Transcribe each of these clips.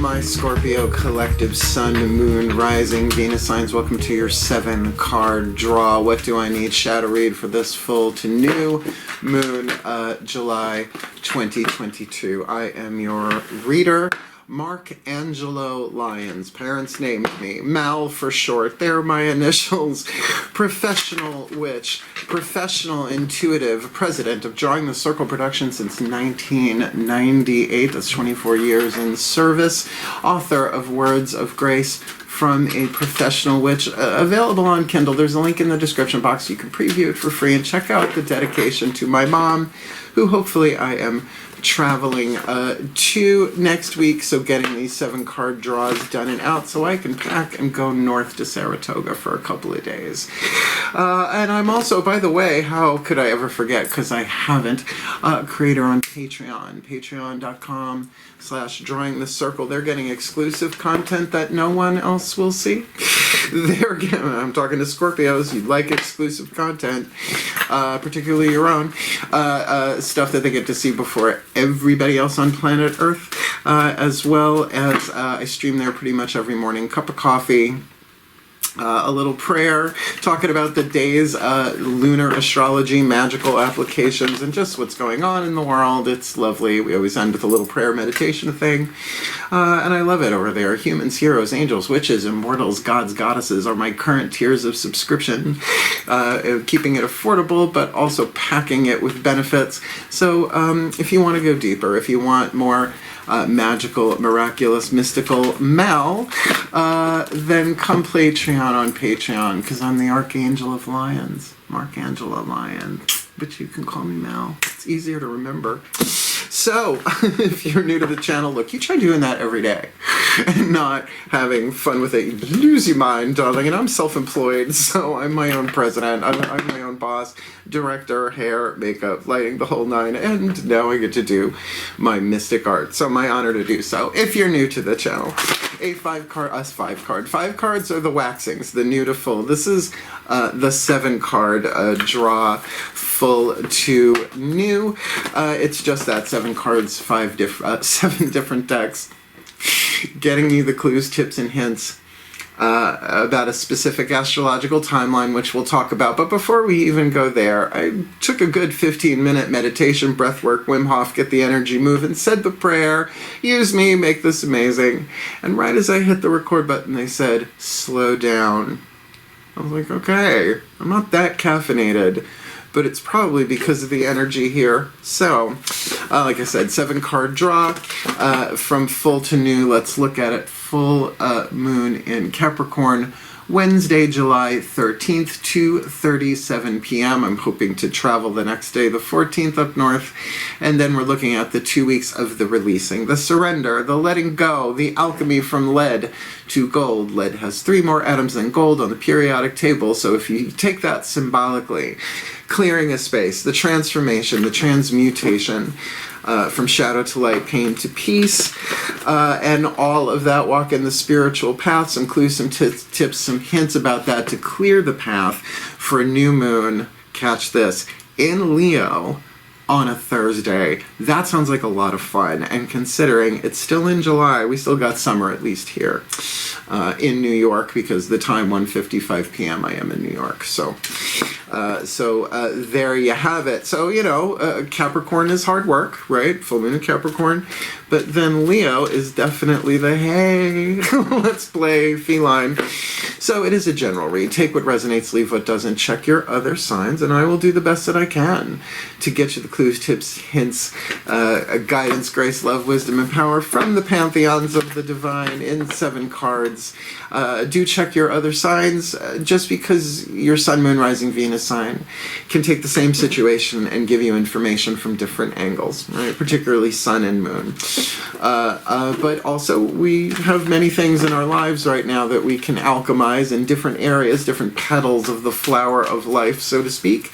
my Scorpio collective sun, moon, rising, Venus signs. Welcome to your 7-card draw. What do I need? Shadow read for this full to new moon, July 2022. I am your reader. Angelo Lyons. Parents named me Mal for short. They're my initials. Professional witch, professional intuitive, president of Drawing the Circle production since 1998. That's 24 years in service. Author of Words of Grace from a Professional Witch, available on Kindle. There's a link in the description box. You can preview it for free and check out the dedication to my mom, who hopefully I am traveling to next week, so getting these 7-card draws done and out so I can pack and go north to Saratoga for a couple of days. And I'm also, by the way, how could I ever forget, because I haven't, creator on Patreon, patreon.com/drawing the circle. They're getting exclusive content that no one else will see. I'm talking to Scorpios. You like exclusive content, particularly your own, stuff that they get to see before everybody else on planet Earth, as well as I stream there pretty much every morning. Cup of coffee, a little prayer, talking about the day's lunar astrology, magical applications, and just what's going on in the world. It's lovely. We always end with a little prayer meditation thing, and I love it over there. Humans, heroes, angels, witches, immortals, gods, goddesses are my current tiers of subscription, keeping it affordable, but also packing it with benefits. So if you want to go deeper, if you want more magical, miraculous, mystical Mal, then come Patreon on Patreon, because I'm the Archangel of Lyons, Angelo Lyons, but you can call me Mal. It's easier to remember. So, if you're new to the channel, look, you try doing that every day and not having fun with it. You lose your mind, darling, and I'm self-employed, so I'm my own president. I'm my own boss, director, hair, makeup, lighting, the whole nine, and now I get to do my mystic art. So my honor to do so. If you're new to the channel, five cards are the waxings, the new to full. This is the 7-card draw, full to new. It's just that 7 cards, 7 different decks, getting you the clues, tips, and hints about a specific astrological timeline, which we'll talk about. But before we even go there, I took a good 15-minute meditation, breath work, Wim Hof, get the energy moving, said the prayer, use me, make this amazing. And right as I hit the record button, they said, slow down. I was like, okay, I'm not that caffeinated, but it's probably because of the energy here. So, like I said, 7-card draw from full to new. Let's look at it. Full moon in Capricorn, Wednesday, July 13th, 2:37 p.m. I'm hoping to travel the next day, the 14th, up north. And then we're looking at the 2 weeks of the releasing, the surrender, the letting go, the alchemy from lead to gold. Lead has 3 more atoms than gold on the periodic table. So if you take that symbolically, clearing a space, the transformation, the transmutation, from shadow to light, pain to peace, and all of that, walk in the spiritual path, some clues, some tips, some hints about that to clear the path for a new moon, catch this, in Leo on a Thursday. That sounds like a lot of fun, and considering it's still in July, we still got summer, at least here in New York, because the time 1:55 p.m. I am in New York. So there you have it. So, you know, Capricorn is hard work, right? Full moon in Capricorn. But then Leo is definitely the, hey, let's play feline. So it is a general read. Take what resonates, leave what doesn't. Check your other signs, and I will do the best that I can to get you the clues, tips, hints, guidance, grace, love, wisdom, and power from the pantheons of the divine in 7 cards. Do check your other signs. Just because your sun, moon, rising, Venus sign can take the same situation and give you information from different angles, right? Particularly sun and moon. But also we have many things in our lives right now that we can alchemize in different areas, different petals of the flower of life, so to speak.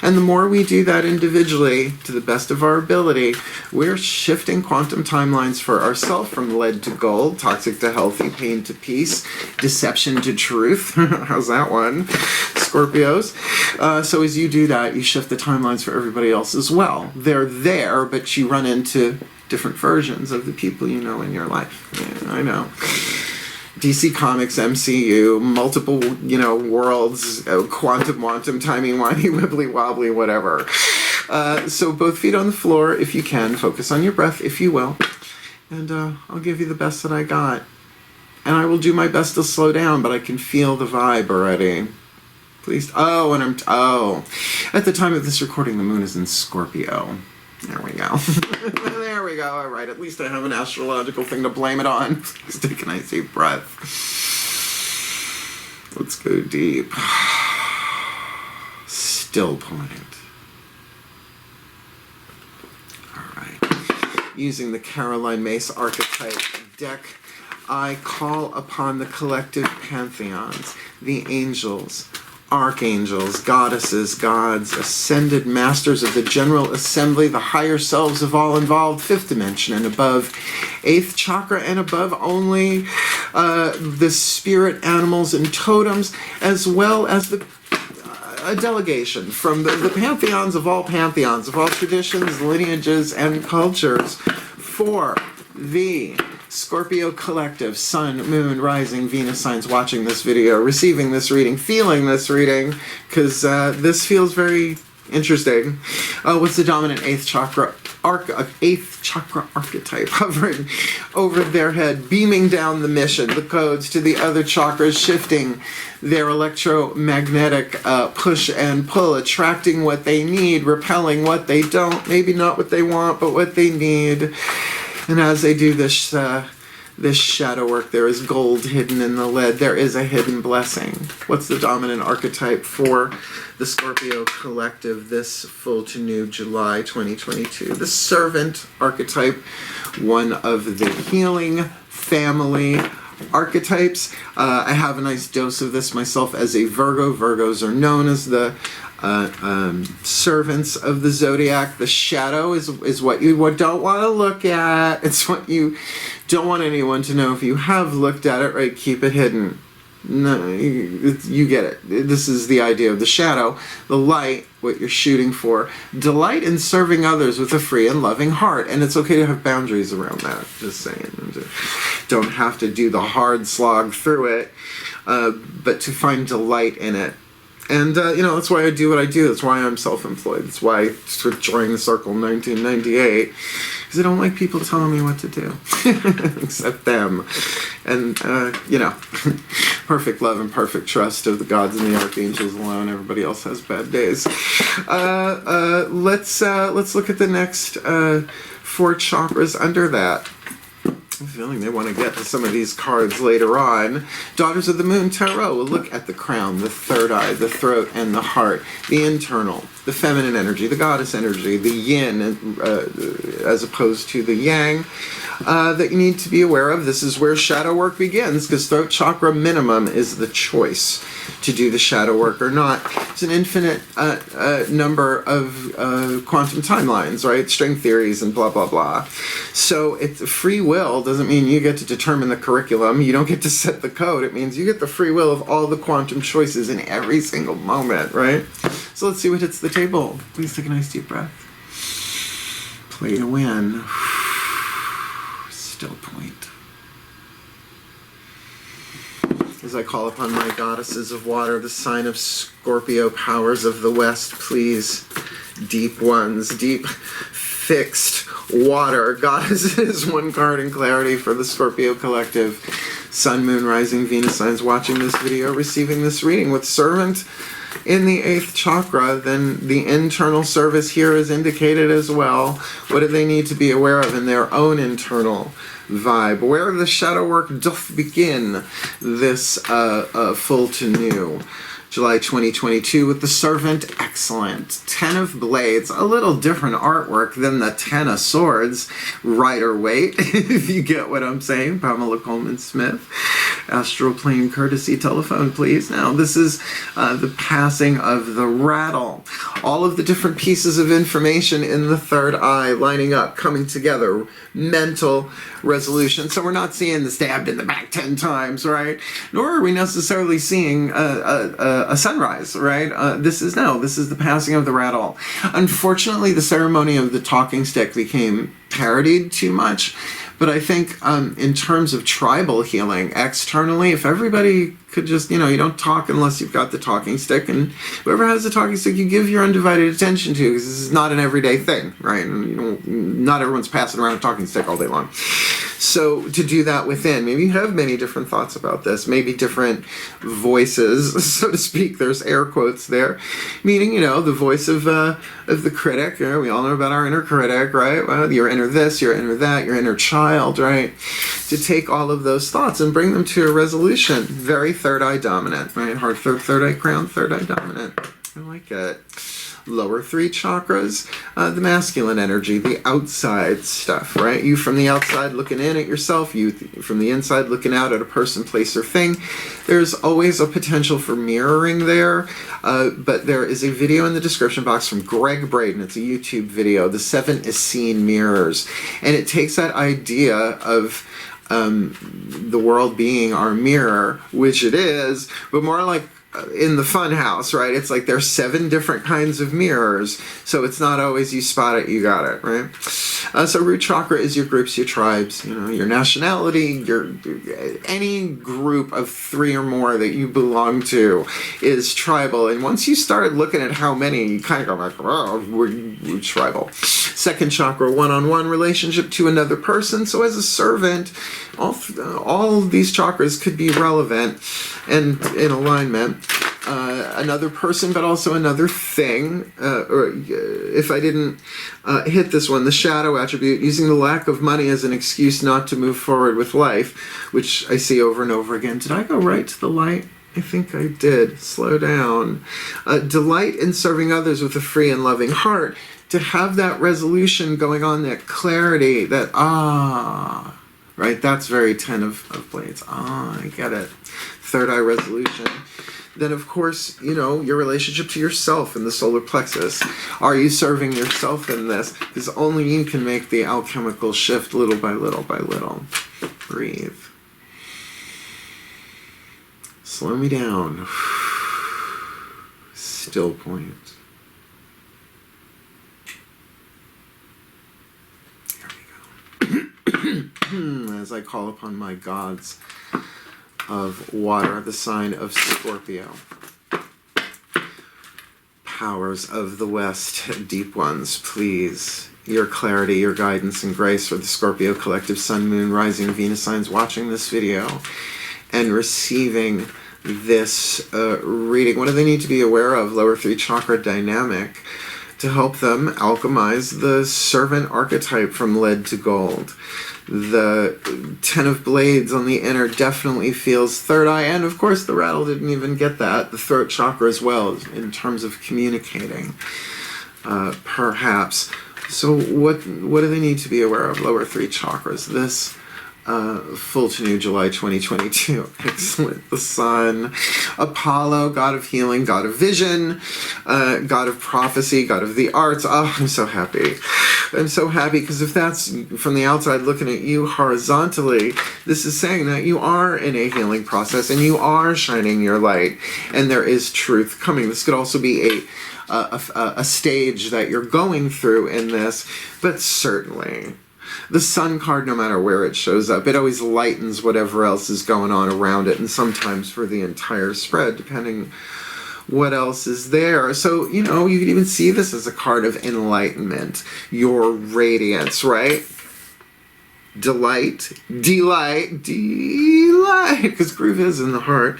And the more we do that individually, to the best of our ability, we're shifting quantum timelines for ourselves from lead to gold, toxic to healthy, pain to peace, deception to truth. How's that one? Scorpios. So as you do that, you shift the timelines for everybody else as well. They're there, but you run into different versions of the people you know in your life. Yeah, I know. DC Comics, MCU, multiple, worlds, quantum, timey-wimey, wibbly-wobbly, whatever. So both feet on the floor, if you can. Focus on your breath, if you will. And I'll give you the best that I got. And I will do my best to slow down, but I can feel the vibe already. Please. At the time of this recording, the moon is in Scorpio. There we go. There we go. All right. At least I have an astrological thing to blame it on. Please take a nice deep breath. Let's go deep. Still pulling it. All right. Using the Caroline Mace archetype deck, I call upon the collective pantheons, the angels, archangels, goddesses, gods, ascended masters of the general assembly, the higher selves of all involved, fifth dimension and above, eighth chakra and above only, the spirit animals and totems, as well as a delegation from the pantheons of all traditions, lineages, and cultures for the Scorpio collective, Sun, Moon, Rising, Venus signs watching this video, receiving this reading, feeling this reading, because this feels very interesting. What's the dominant eighth chakra archetype hovering over their head, beaming down the mission, the codes to the other chakras, shifting their electromagnetic push and pull, attracting what they need, repelling what they don't, maybe not what they want, but what they need. And as they do this shadow work, there is gold hidden in the lead. There is a hidden blessing. What's the dominant archetype for the Scorpio collective this full to new July 2022? The servant archetype, one of the healing family archetypes. I have a nice dose of this myself as a Virgo. Virgos are known as the servants of the zodiac. The shadow is what you don't want to look at. It's what you don't want anyone to know. If you have looked at it, right, keep it hidden. No, you get it. This is the idea of the shadow. The light, what you're shooting for. Delight in serving others with a free and loving heart. And it's okay to have boundaries around that. Just saying. Don't have to do the hard slog through it, but to find delight in it. And, that's why I do what I do. That's why I'm self-employed. That's why I sort of joined the circle in 1998. Because I don't like people telling me what to do. Except them. And, perfect love and perfect trust of the gods and the archangels alone. Everybody else has bad days. Let's look at the next 4 chakras under that. I'm feeling they want to get to some of these cards later on. Daughters of the Moon Tarot will look at the crown, the third eye, the throat, and the heart, the internal, the feminine energy, the goddess energy, the yin as opposed to the yang that you need to be aware of. This is where shadow work begins, because throat chakra minimum is the choice to do the shadow work or not. It's an infinite number of quantum timelines, right? String theories and blah, blah, blah. So it's free will doesn't mean you get to determine the curriculum. You don't get to set the code. It means you get the free will of all the quantum choices in every single moment, right? So let's see what hits the table. Please take a nice deep breath. Play to win. Still point. As I call upon my goddesses of water, the sign of Scorpio, powers of the West, please, deep ones, deep, fixed water. Goddesses, one card in clarity for the Scorpio collective. Sun, Moon, Rising, Venus signs watching this video, receiving this reading with servant in the 8th chakra, then the internal service here is indicated as well. What do they need to be aware of in their own internal vibe? Where the shadow work doth begin this full to new July 2022 with the servant. Excellent. 10 of blades, a little different artwork than the 10 of swords. Rider weight, if you get what I'm saying. Pamela Coleman Smith. Astral plane courtesy telephone, please. Now, this is the passing of the rattle. All of the different pieces of information in the third eye lining up, coming together. Mental resolution. So we're not seeing the stabbed in the back 10 times, right? Nor are we necessarily seeing a a sunrise, right? This is the passing of the rattle. Unfortunately, the ceremony of the talking stick became parodied too much. But I think in terms of tribal healing, externally, if everybody could just, you don't talk unless you've got the talking stick, and whoever has the talking stick, you give your undivided attention to, because this is not an everyday thing, right? And not everyone's passing around a talking stick all day long. So to do that within, maybe you have many different thoughts about this, maybe different voices, so to speak. There's air quotes there, meaning, the voice of the critic. We all know about our inner critic, right? Well, your inner this, your inner that, your inner child, right? To take all of those thoughts and bring them to a resolution. Very third eye dominant, right? Heart, third eye crown, third eye dominant. I like it. Lower 3 chakras, the masculine energy, the outside stuff, right? You from the outside looking in at yourself, you from the inside looking out at a person, place, or thing. There's always a potential for mirroring there, but there is a video in the description box from Greg Braden. It's a YouTube video, The 7 Essene Mirrors, and it takes that idea of the world being our mirror, which it is, but more like in the fun house, right? It's like there's 7 different kinds of mirrors, so it's not always you spot it, you got it, right? So root chakra is your groups, your tribes, your nationality, any group of 3 or more that you belong to is tribal. And once you started looking at how many, you kind of go like, oh, we're tribal. Second chakra, one-on-one relationship to another person. So as a servant, all these chakras could be relevant and in alignment. Another person, but also another thing. Or if I didn't hit this one, the shadow attribute, using the lack of money as an excuse not to move forward with life, which I see over and over again. Did I go right to the light? I think I did. Slow down. Delight in serving others with a free and loving heart. To have that resolution going on, that clarity, that right? That's very 10 of blades. I get it. Third eye resolution. Then, of course, your relationship to yourself in the solar plexus. Are you serving yourself in this? Because only you can make the alchemical shift little by little by little. Breathe. Slow me down. Still point. As I call upon my gods of water, the sign of Scorpio. Powers of the West, deep ones, please. Your clarity, your guidance, and grace for the Scorpio collective sun, moon, rising, Venus signs watching this video and receiving this reading. What do they need to be aware of? Lower 3 chakra dynamic to help them alchemize the servant archetype from lead to gold. The 10 of blades on the inner definitely feels third eye, and of course the rattle didn't even get that. The throat chakra as well, in terms of communicating, perhaps. So what do they need to be aware of? Lower 3 chakras. This full to new July 2022. Excellent. The sun, Apollo, god of healing, god of vision, god of prophecy, god of the arts. Oh, I'm so happy. I'm so happy because if that's from the outside looking at you horizontally, this is saying that you are in a healing process and you are shining your light and there is truth coming. This could also be a stage that you're going through in this, but certainly the sun card, no matter where it shows up, it always lightens whatever else is going on around it, and sometimes for the entire spread, depending what else is there. So, you can even see this as a card of enlightenment, your radiance, right? Delight, because groove is in the heart.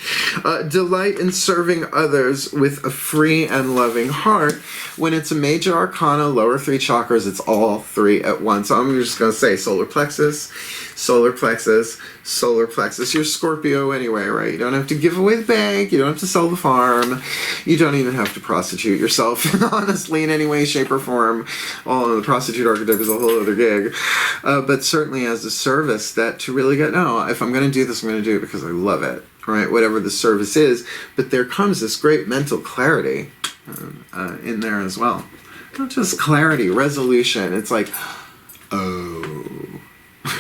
Delight in serving others with a free and loving heart. When it's a major arcana, lower 3 chakras, it's all 3 at once. So I'm just going to say solar plexus, solar plexus, solar plexus. You're Scorpio anyway, right? You don't have to give away the bank. You don't have to sell the farm. You don't even have to prostitute yourself, honestly, in any way, shape, or form. Well, the prostitute archetype is a whole other gig. But certainly as a service, that to really get, no, if I'm going to do this, I'm going to do it because I love it, right? Whatever the service is. But there comes this great mental clarity in there as well. Not just clarity, resolution. It's like, oh,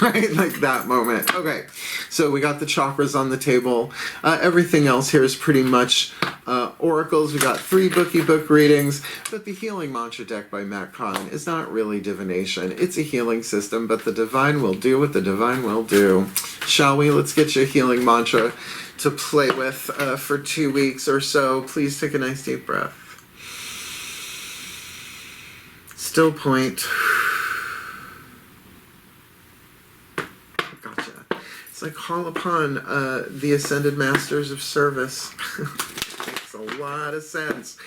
right? Like that moment. Okay, so we got the chakras on the table. Everything else here is pretty much oracles, we got 3 book readings, but the healing mantra deck by Matt Kahn is not really divination. It's a healing system, but the divine will do what the divine will do. Shall we? Let's get you a healing mantra to play with for 2 weeks or so. Please take a nice deep breath. Still point. Gotcha. It's like call upon the ascended masters of service. Makes a lot of sense.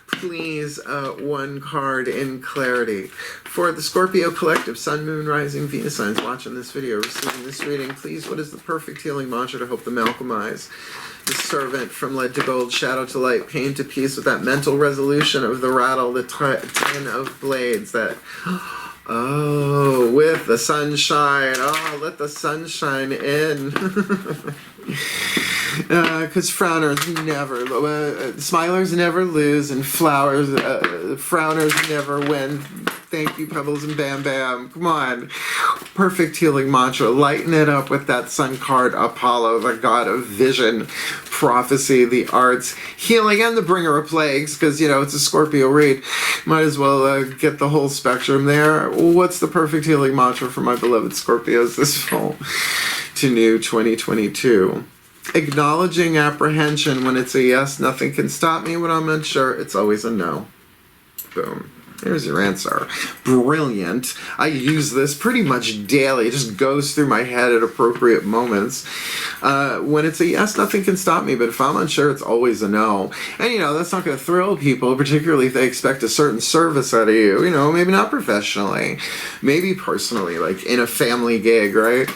Please, 1 card in clarity. For the Scorpio collective, Sun, Moon, Rising, Venus signs watching this video, receiving this reading, please, what is the perfect healing mantra to help them alchemize the servant from lead to gold, shadow to light, pain to peace, with that mental resolution of the rattle, the 10 of blades, that... Oh, with the sunshine. Oh, let the sunshine in. Because frowners never, smilers never lose, and frowners never win. Thank you, Pebbles and Bam Bam. Come on. Perfect healing mantra. Lighten it up with that sun card, Apollo, the god of vision, prophecy, the arts, healing, and the bringer of plagues, because, you know, it's a Scorpio read. Might as well get the whole spectrum there. What's the perfect healing mantra for my beloved Scorpios this fall to new 2022? Acknowledging apprehension. When it's a yes, nothing can stop me. When I'm unsure, it's always a no. Boom. There's your answer. Brilliant. I use this pretty much daily. It just goes through my head at appropriate moments. When it's a yes, nothing can stop me, but if I'm unsure, it's always a no. And, you know, that's not going to thrill people, particularly if they expect a certain service out of you. You know, maybe not professionally, maybe personally, like in a family gig, right?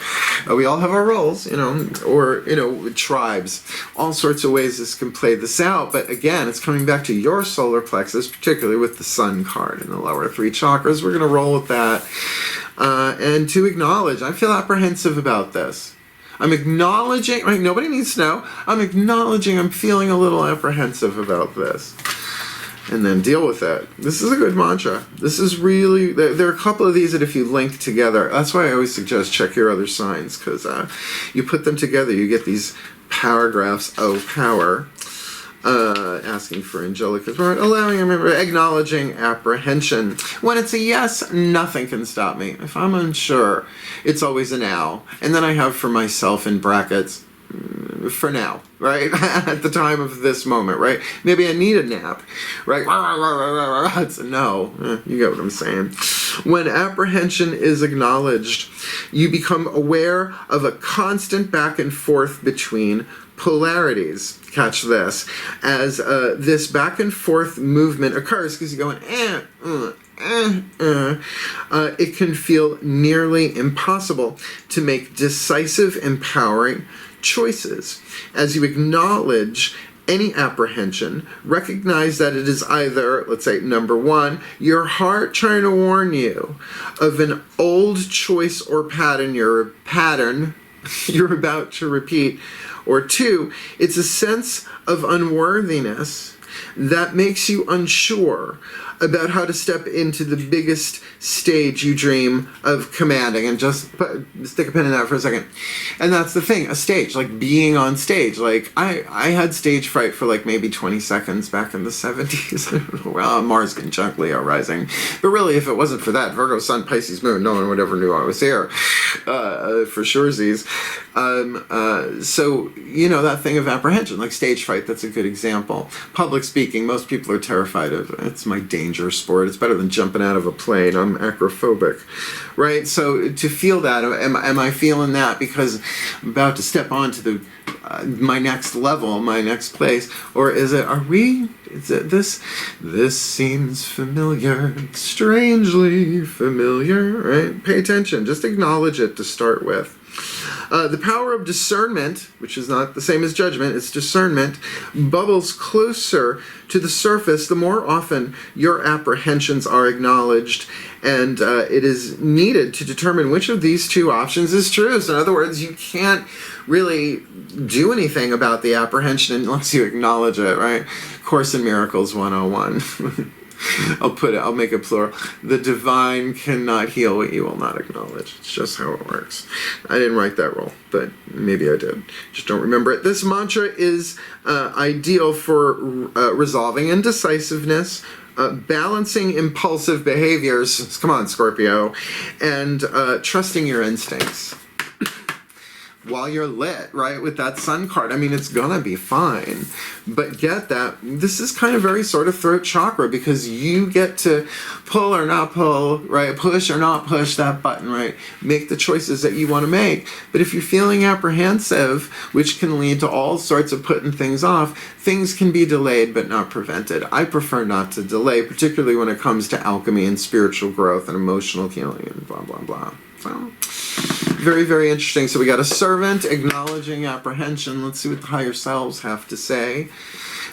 We all have our roles, you know, or, you know, tribes. All sorts of ways this can play this out. But again, it's coming back to your solar plexus, particularly with the sun card in the lower 3 chakras. We're going to roll with that. And to acknowledge, I feel apprehensive about this. I'm acknowledging, right? Nobody needs to know. I'm acknowledging I'm feeling a little apprehensive about this. And then deal with it. This is a good mantra. This is really, there are a couple of these that if you link together, that's why I always suggest check your other signs, because you put them together, you get these paragraphs of power. Asking for angelic support, allowing, remember, acknowledging apprehension. When it's a yes, nothing can stop me. If I'm unsure, it's always a now. And then I have for myself in brackets, for now, right? At the time of this moment, right? Maybe I need a nap, right? It's a no. You get what I'm saying. When apprehension is acknowledged, you become aware of a constant back and forth between polarities. Catch this. As this back and forth movement occurs, because you're going, it can feel nearly impossible to make decisive, empowering choices. As you acknowledge any apprehension, recognize that it is either, let's say, number 1, your heart trying to warn you of an old choice or pattern you're about to repeat, or 2, it's a sense of unworthiness that makes you unsure about how to step into the biggest stage you dream of commanding. And just stick a pin in that for a second. And that's the thing, a stage, like being on stage. Like I had stage fright for like maybe 20 seconds back in the 70s. I don't know, well, Mars conjunct Leo rising. But really, if it wasn't for that, Virgo, Sun, Pisces, Moon, no one would ever knew I was here. For surezies. So, you know, that thing of apprehension, like stage fright, that's a good example. Public speaking, most people are terrified of. It's my danger sport. It's better than jumping out of a plane. I'm acrophobic, right? So to feel that, am I feeling that because I'm about to step onto the my next level, my next place, or is it? Is it this seems familiar, strangely familiar, right? Pay attention. Just acknowledge it to start with. The power of discernment, which is not the same as judgment, it's discernment, bubbles closer to the surface the more often your apprehensions are acknowledged, and it is needed to determine which of these 2 options is true. So in other words, you can't really do anything about the apprehension unless you acknowledge it, right? Course in Miracles 101. I'll make it plural. The divine cannot heal what you will not acknowledge. It's just how it works. I didn't write that rule, but maybe I did. Just don't remember it. This mantra is ideal for resolving indecisiveness, balancing impulsive behaviors, come on Scorpio, and trusting your instincts. While you're lit, right, with that sun card, I mean, it's gonna be fine. But get that, this is kind of very sort of throat chakra, because you get to pull or not pull, right, push or not push that button, right, make the choices that you want to make. But if you're feeling apprehensive, which can lead to all sorts of putting things off, things can be delayed but not prevented. I prefer not to delay, particularly when it comes to alchemy and spiritual growth and emotional healing and blah, blah, blah. So, very, very interesting. So we got a servant acknowledging apprehension. Let's see what the higher selves have to say.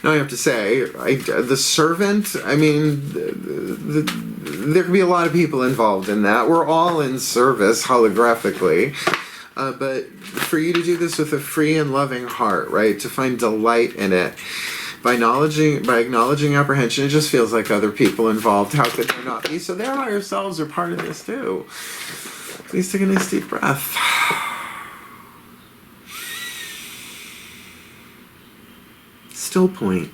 Now I have to say, the servant, I mean, there can be a lot of people involved in that. We're all in service holographically. But for you to do this with a free and loving heart, right, to find delight in it, by acknowledging apprehension, it just feels like other people involved. How could there not be? So their higher selves are part of this too. Please take a nice deep breath. Still point.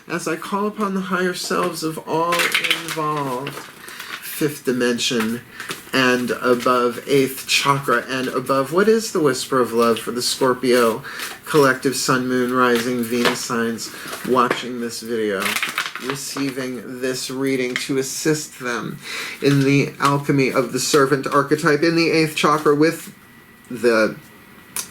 As I call upon the higher selves of all involved, fifth dimension and above, eighth chakra and above, what is the whisper of love for the Scorpio collective sun, moon, rising, Venus signs watching this video, receiving this reading to assist them in the alchemy of the servant archetype in the eighth chakra, with the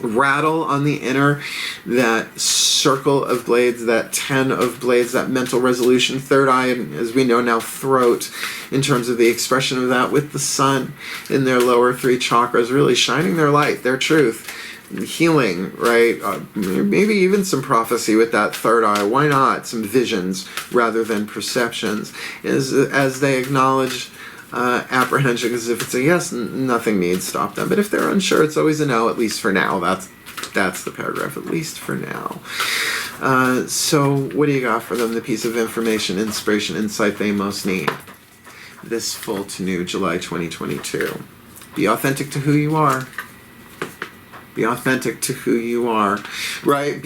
rattle on the inner, that circle of blades, that 10 of blades, that mental resolution, third eye, and as we know now, throat, in terms of the expression of that, with the sun in their lower three chakras, really shining their light, their truth, healing, right? Maybe even some prophecy with that third eye. Why not? Some visions rather than perceptions, as they acknowledge apprehension, because if it's a yes, nothing needs to stop them. But if they're unsure, it's always a no, at least for now. That's the paragraph, at least for now. So what do you got for them? The piece of information, inspiration, insight they most need this full to new July 2022. Be authentic to who you are. Be authentic to who you are, right?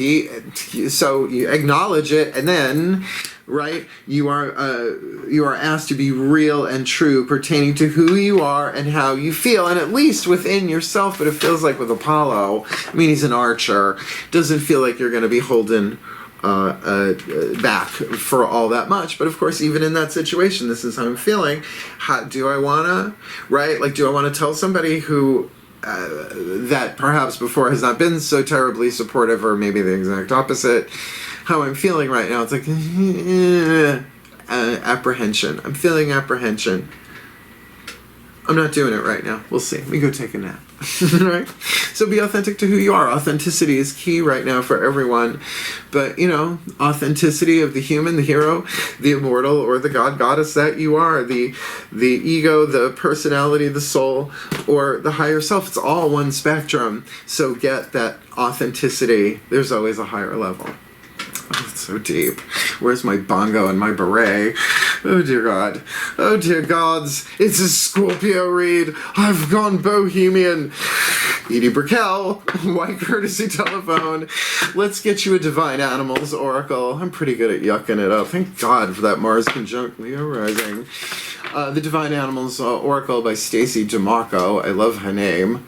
So you acknowledge it, and then, right, you are asked to be real and true pertaining to who you are and how you feel, and at least within yourself. But it feels like with Apollo, I mean, he's an archer, doesn't feel like you're going to be holding back for all that much. But of course, even in that situation, this is how I'm feeling. Do I want to, right? Like, do I want to tell somebody who that perhaps before has not been so terribly supportive, or maybe the exact opposite, how I'm feeling right now? It's like apprehension. I'm feeling apprehension. I'm not doing it right now. We'll see. Let me go take a nap. Right? So be authentic to who you are. Authenticity is key right now for everyone. But, you know, authenticity of the human, the hero, the immortal, or the god, goddess that you are, the ego, the personality, the soul, or the higher self. It's all one spectrum. So get that authenticity. There's always a higher level. Oh, it's so deep. Where's my bongo and my beret? Oh, dear God. Oh, dear gods. It's a Scorpio read. I've gone bohemian. Edie Brickell, white courtesy telephone. Let's get you a Divine Animals Oracle. I'm pretty good at yucking it up. Thank God for that Mars conjunct Leo rising. The Divine Animals Oracle by Stacey DeMarco. I love her name.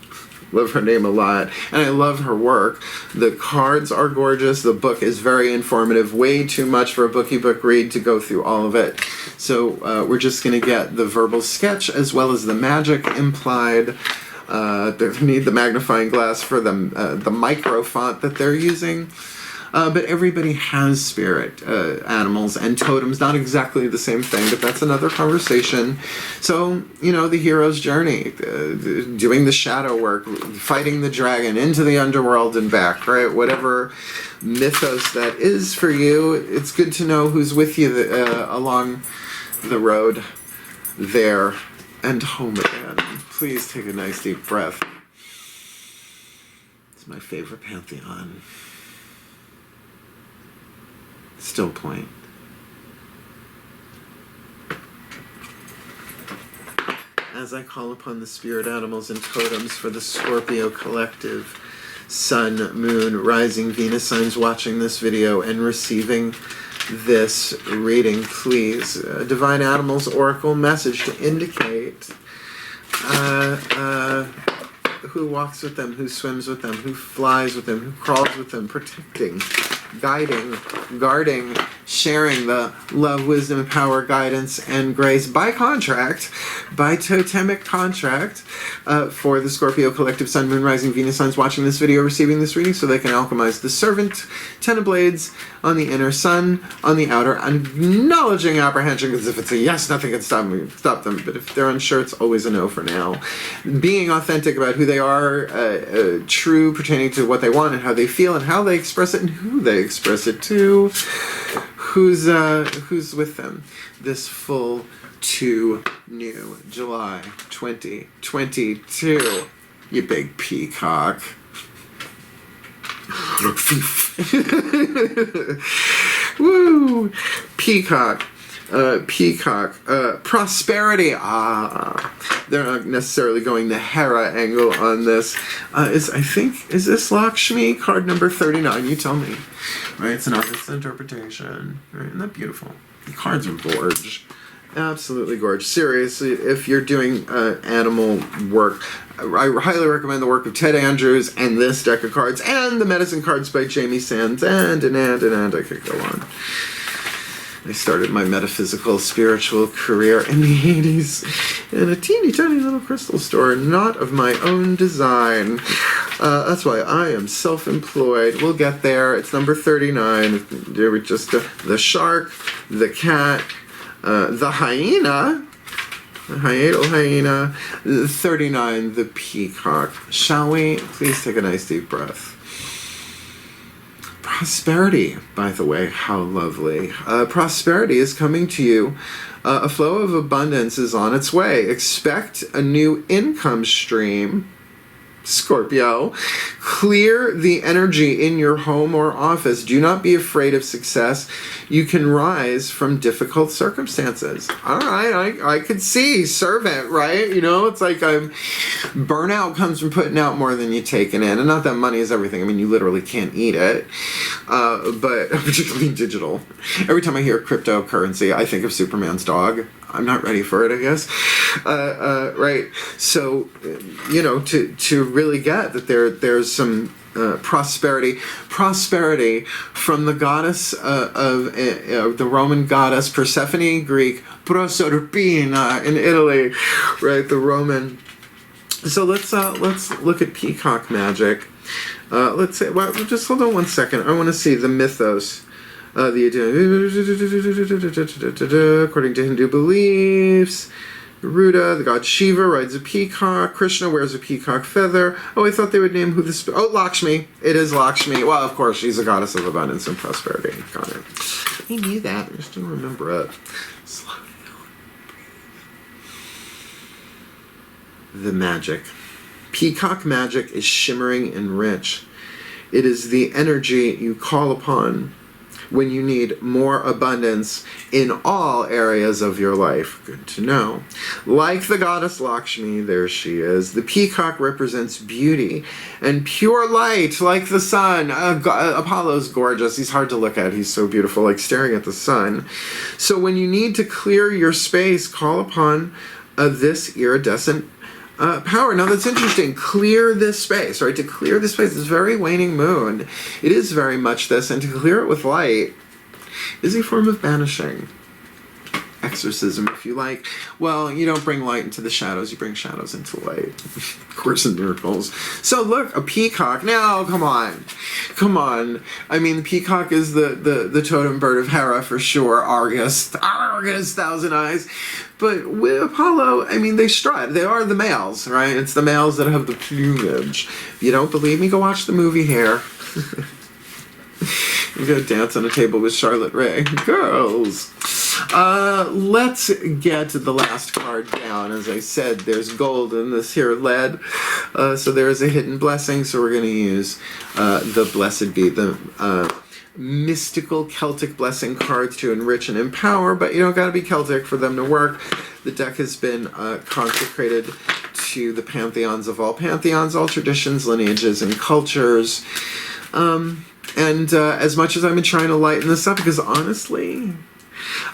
Love her name a lot, and I love her work. The cards are gorgeous. The book is very informative. Way too much for a bookie book read to go through all of it. So we're just going to get the verbal sketch as well as the magic implied. They need the magnifying glass for the micro font that they're using. But everybody has spirit animals and totems. Not exactly the same thing, but that's another conversation. So, you know, the hero's journey, doing the shadow work, fighting the dragon into the underworld and back, right? Whatever mythos that is for you, it's good to know who's with you along the road there and home again. Please take a nice deep breath. It's my favorite pantheon. still point. As I call upon the spirit animals and totems for the Scorpio collective, Sun, Moon, Rising, Venus signs watching this video and receiving this reading, please. Divine Animals Oracle message to indicate who walks with them, who swims with them, who flies with them, who crawls with them, protecting, guiding, guarding, sharing the love, wisdom, power, guidance, and grace by contract, by totemic contract, for the Scorpio collective, Sun, Moon, Rising, Venus signs watching this video, receiving this reading, so they can alchemize the servant, 10 of blades on the inner, Sun on the outer, acknowledging apprehension, because if it's a yes, nothing can stop them, but if they're unsure, it's always a no for now. Being authentic about who they are, true, pertaining to what they want and how they feel and how they express it and who they express it to, who's with them. This full to new July 2022. You big peacock. Woo! Peacock. Prosperity. They're not necessarily going the Hera angle on this. Is this Lakshmi? Card number 39. You tell me. Right? It's an artist's interpretation. Right? Isn't that beautiful? The cards are gorge. Absolutely gorge. Seriously, if you're doing animal work, I highly recommend the work of Ted Andrews and this deck of cards and the medicine cards by Jamie Sands and I could go on. I started my metaphysical spiritual career in the 80s in a teeny tiny little crystal store, not of my own design. That's why I am self-employed. We'll get there. It's number 39. There were just the shark, the cat, the hyena, the hyena, 39, the peacock. Shall we? Please take a nice deep breath. Prosperity, by the way, how lovely. Prosperity is coming to you. A flow of abundance is on its way. Expect a new income stream, Scorpio. Clear the energy in your home or office. Do not be afraid of success. You can rise from difficult circumstances. All right, I could see servant, right? You know, it's like burnout comes from putting out more than you taking in, and not that money is everything. I mean, you literally can't eat it, but particularly digital. Every time I hear cryptocurrency, I think of Superman's dog. I'm not ready for it, I guess. Right. So, you know, to really get that there's some prosperity from the goddess of the Roman goddess Persephone, Greek Proserpina in Italy, right? The Roman. So let's look at peacock magic. Let's say, well, just hold on one second. I want to see the mythos. According to Hindu beliefs, Ruda, the god Shiva, rides a peacock. Krishna wears a peacock feather. Oh, I thought they would name who this... Oh, Lakshmi. It is Lakshmi. Well, of course, she's a goddess of abundance and prosperity. Got it. I knew that. I just didn't remember it. The magic. Peacock magic is shimmering and rich. It is the energy you call upon when you need more abundance in all areas of your life. Good to know. Like the goddess Lakshmi, there she is. The peacock represents beauty and pure light, like the sun. Apollo's gorgeous. He's hard to look at. He's so beautiful, like staring at the sun. So when you need to clear your space, call upon this iridescent power. Now that's interesting. Clear this space, right? To clear this space, this very waning moon, it is very much this, and to clear it with light is a form of banishing. Exorcism, if you like. Well, you don't bring light into the shadows, you bring shadows into light. Course in Miracles. So look, a peacock. Now, come on. I mean, the peacock is the totem bird of Hera for sure. Argus, thousand eyes. But with Apollo, I mean, they strut. They are the males, right? It's the males that have the plumage. If you don't believe me, go watch the movie Hair. You go dance on a table with Charlotte Rae. Girls. Let's get the last card down. As I said, there's gold in this here lead. So there is a hidden blessing. So we're going to use the Blessed Be, the mystical Celtic blessing cards to enrich and empower, but you don't got to be Celtic for them to work. The deck has been consecrated to the pantheons of all pantheons, all traditions, lineages, and cultures. As much as I've been trying to lighten this up, because honestly,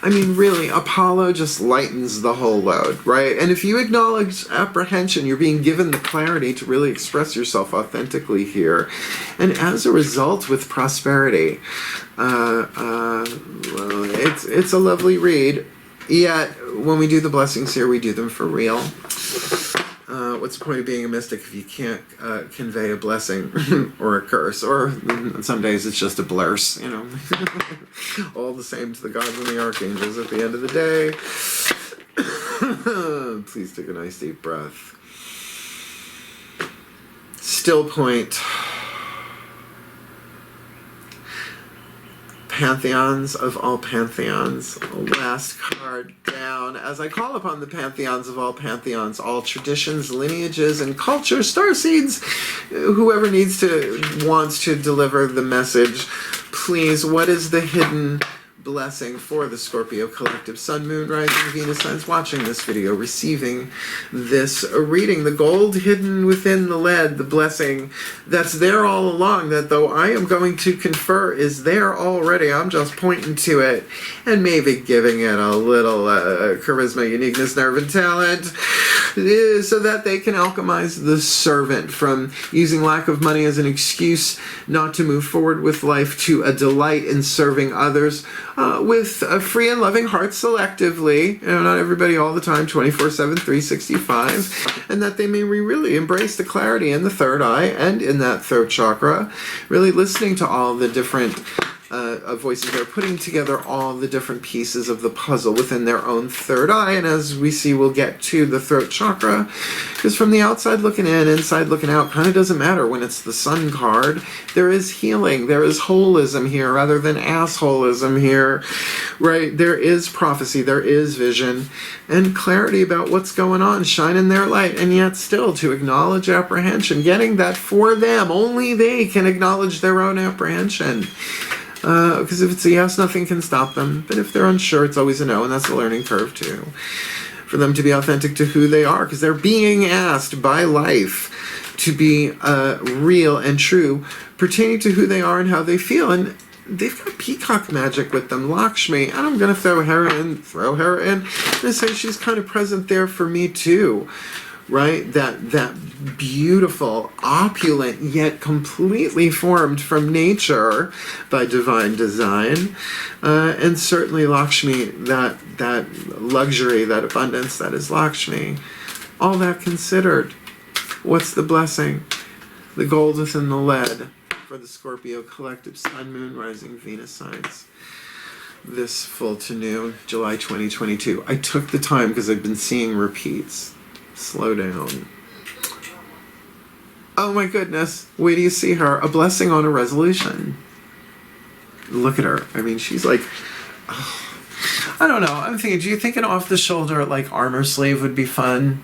I mean, really, Apollo just lightens the whole load, right? And if you acknowledge apprehension, you're being given the clarity to really express yourself authentically here. And as a result, with prosperity, well, it's a lovely read. Yet, when we do the blessings here, we do them for real. What's the point of being a mystic if you can't convey a blessing or a curse? Or some days it's just a blurse, you know. All the same to the gods and the archangels at the end of the day. Please take a nice deep breath. Still point. Pantheons of all pantheons. Last card down. As I call upon the pantheons of all pantheons, all traditions, lineages, and cultures, starseeds, whoever wants to deliver the message, please, what is the hidden blessing for the Scorpio collective Sun, Moon, Rising, Venus signs watching this video, receiving this reading? The gold hidden within the lead, the blessing that's there all along, that though I am going to confer is there already, I'm just pointing to it and maybe giving it a little charisma, uniqueness, nerve, and talent, so that they can alchemize the servant from using lack of money as an excuse not to move forward with life to a delight in serving others, with a free and loving heart selectively, you know, not everybody all the time, 24/7, 365, and that they may really embrace the clarity in the third eye and in that third chakra, really listening to all the different voices there, putting together all the different pieces of the puzzle within their own third eye. And as we see, we'll get to the throat chakra, because from the outside looking in, inside looking out, kind of doesn't matter when it's the Sun card. There is healing, there is holism here rather than assholism here, right? There is prophecy, there is vision and clarity about what's going on, shining their light, and yet still to acknowledge apprehension, getting that for them, only they can acknowledge their own apprehension. Because if it's a yes, nothing can stop them. But if they're unsure, it's always a no, and that's a learning curve too. For them to be authentic to who they are, because they're being asked by life to be real and true, pertaining to who they are and how they feel. And they've got peacock magic with them, Lakshmi, and I'm going to throw her in. And say she's kind of present there for me too. Right? That beautiful, opulent, yet completely formed from nature by divine design. And certainly Lakshmi, that luxury, that abundance, that is Lakshmi. All that considered, what's the blessing? The gold within the lead for the Scorpio collective Sun, Moon, Rising, Venus signs. This full to new, July 2022. I took the time because I've been seeing repeats. Slow down. Oh my goodness. Wait till you see her. A blessing on a resolution. Look at her. I mean, she's like... Oh, I don't know. I'm thinking, do you think an off-the-shoulder, like, armor sleeve would be fun?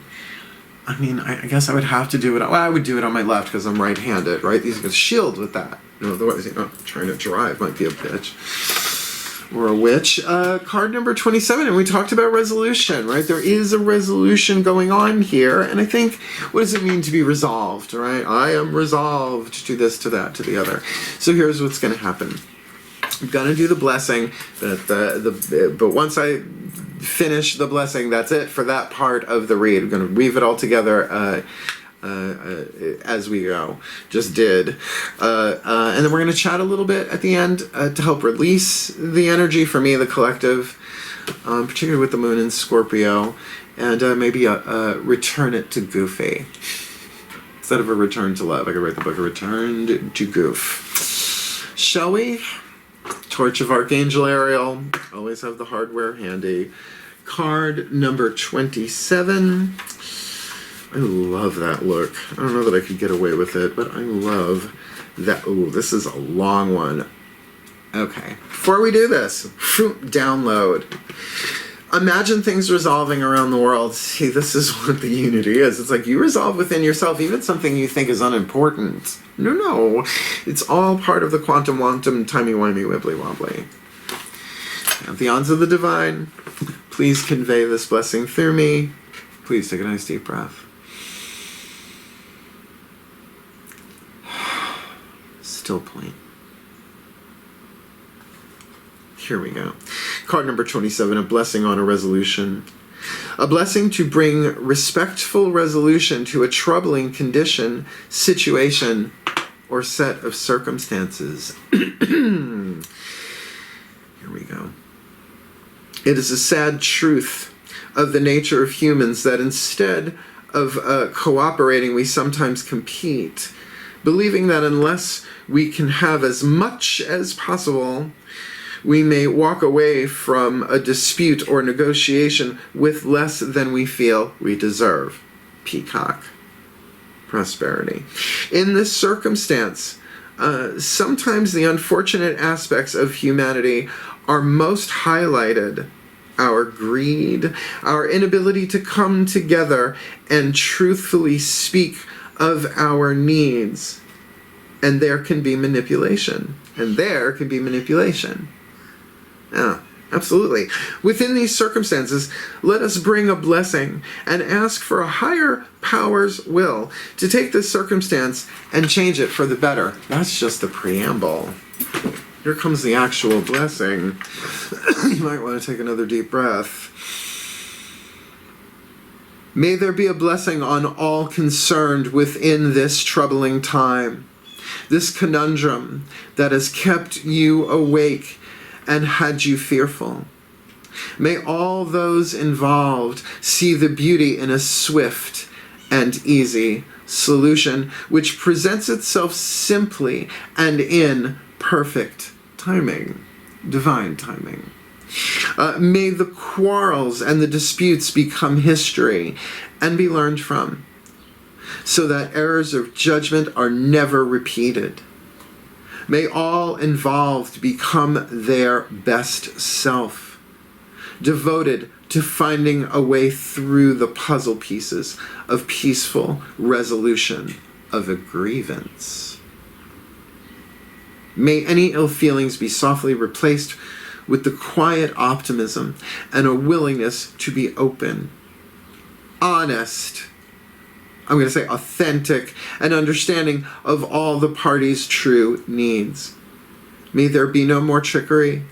I mean, I guess I would have to do it... Well, I would do it on my left because I'm right-handed, right? These guys shield with that. You know, otherwise, you know, trying to drive might be a bitch. Or a witch. Card number 27, and we talked about resolution, right? There is a resolution going on here, and I think, what does it mean to be resolved, right? I am resolved to this, to that, to the other. So here's what's going to happen. I'm going to do the blessing, but once I finish the blessing, that's it for that part of the read. I'm going to weave it all together as we go. Just did. And then we're going to chat a little bit at the end to help release the energy for me, the collective, particularly with the moon in Scorpio, and maybe return it to Goofy. Instead of a return to love, I could write the book, A Return to Goof. Shall we? Torch of Archangel Ariel. Always have the hardware handy. Card number 27. I love that look. I don't know that I could get away with it, but I love that. Ooh, this is a long one. Okay. Before we do this, download. Imagine things resolving around the world. See, this is what the unity is. It's like you resolve within yourself, even something you think is unimportant. No. It's all part of the quantum wantum timey-wimey wibbly-wobbly. Pantheons of the divine, please convey this blessing through me. Please take a nice deep breath. Still point. Here we go. Card number 27, a blessing on a resolution. A blessing to bring respectful resolution to a troubling condition, situation, or set of circumstances. Here we go. It is a sad truth of the nature of humans that instead of cooperating, we sometimes compete, believing that unless we can have as much as possible, we may walk away from a dispute or negotiation with less than we feel we deserve. Peacock. Prosperity. In this circumstance, sometimes the unfortunate aspects of humanity are most highlighted. Our greed, our inability to come together and truthfully speak of our needs. And there can be manipulation. Yeah, absolutely. Within these circumstances, let us bring a blessing and ask for a higher power's will to take this circumstance and change it for the better. That's just the preamble. Here comes the actual blessing. You might want to take another deep breath. May there be a blessing on all concerned within this troubling time, this conundrum that has kept you awake and had you fearful. May all those involved see the beauty in a swift and easy solution which presents itself simply and in perfect timing, divine timing. May the quarrels and the disputes become history and be learned from, so that errors of judgment are never repeated. May all involved become their best self, devoted to finding a way through the puzzle pieces of peaceful resolution of a grievance. May any ill feelings be softly replaced with the quiet optimism and a willingness to be open, honest, I'm going to say authentic, and understanding of all the parties' true needs. May there be no more trickery,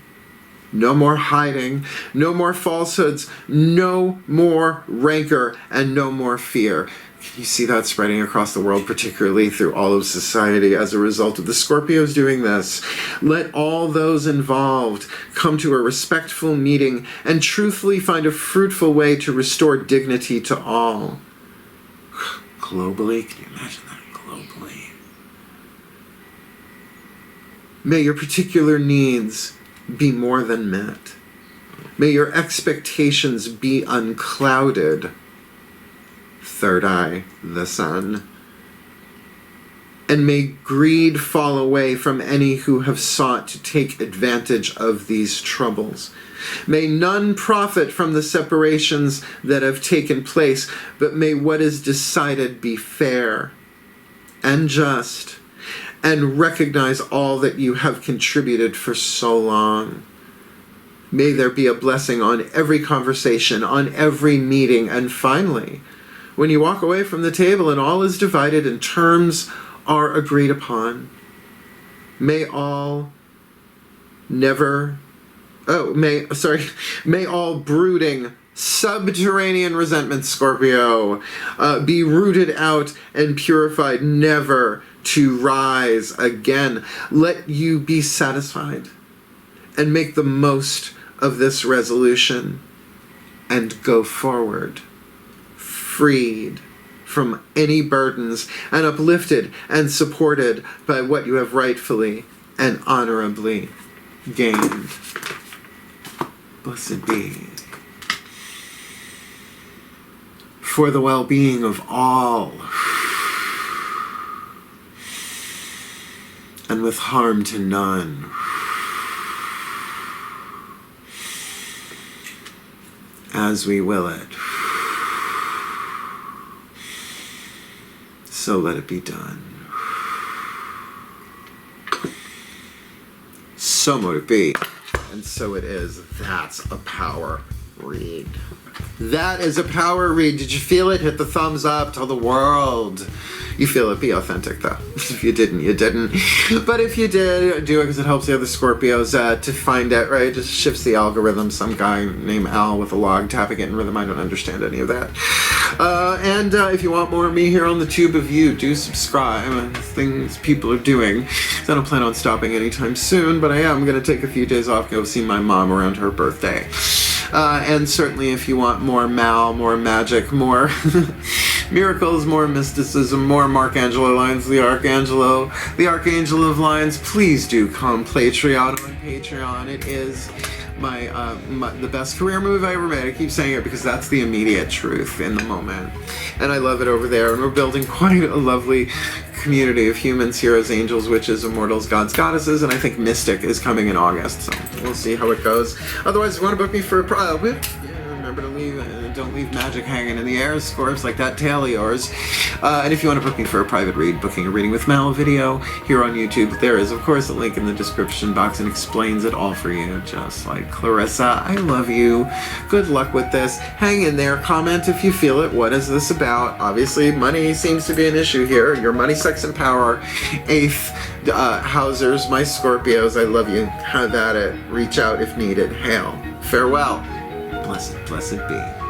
no more hiding, no more falsehoods, no more rancor, and no more fear. You see that spreading across the world, particularly through all of society as a result of the Scorpios doing this. Let all those involved come to a respectful meeting and truthfully find a fruitful way to restore dignity to all. Globally, can you imagine that? Globally. May your particular needs be more than met. May your expectations be unclouded. Third eye, the sun. And may greed fall away from any who have sought to take advantage of these troubles. May none profit from the separations that have taken place, but may what is decided be fair and just, and recognize all that you have contributed for so long. May there be a blessing on every conversation, on every meeting, and finally, when you walk away from the table and all is divided and terms are agreed upon, may all all brooding subterranean resentment, Scorpio, be rooted out and purified, never to rise again. Let you be satisfied and make the most of this resolution and go forward, freed from any burdens and uplifted and supported by what you have rightfully and honorably gained. Blessed be. For the well-being of all, and with harm to none. as we will it. So let it be done. So mote it be. And so it is. That's a power read. That is a power read. Did you feel it? Hit the thumbs up. Tell the world you feel it. Be authentic, though. If you didn't, you didn't. But if you did, do it because it helps the other Scorpios to find it, right? It just shifts the algorithm. Some guy named Al with a log tapping it in rhythm. I don't understand any of that. And if you want more of me here on the tube of you, do subscribe. Things people are doing. I don't plan on stopping anytime soon, but I am going to take a few days off, go see my mom around her birthday. And certainly if you want more Mal, more magic, more miracles, more mysticism, more Angelo Lyons, the Archangel of Lyons, please do come Patreon on Patreon. It is the best career move I ever made. I keep saying it because that's the immediate truth in the moment. And I love it over there. And we're building quite a lovely community of humans, heroes, angels, witches, immortals, gods, goddesses, and I think Mystic is coming in August, so we'll see how it goes. Otherwise, if you want to book me for a remember to leave, don't leave magic hanging in the air, Scorps, like that tail of yours. And if you want to book me for a private read, booking a reading with Mal video here on YouTube, there is, of course, a link in the description box and explains it all for you, just like Clarissa. I love you. Good luck with this. Hang in there. Comment if you feel it. What is this about? Obviously, money seems to be an issue here. Your money, sex, and power. 8th Housers, my Scorpios, I love you. Have at it. Reach out if needed. Hail. Farewell. Blessed, blessed be.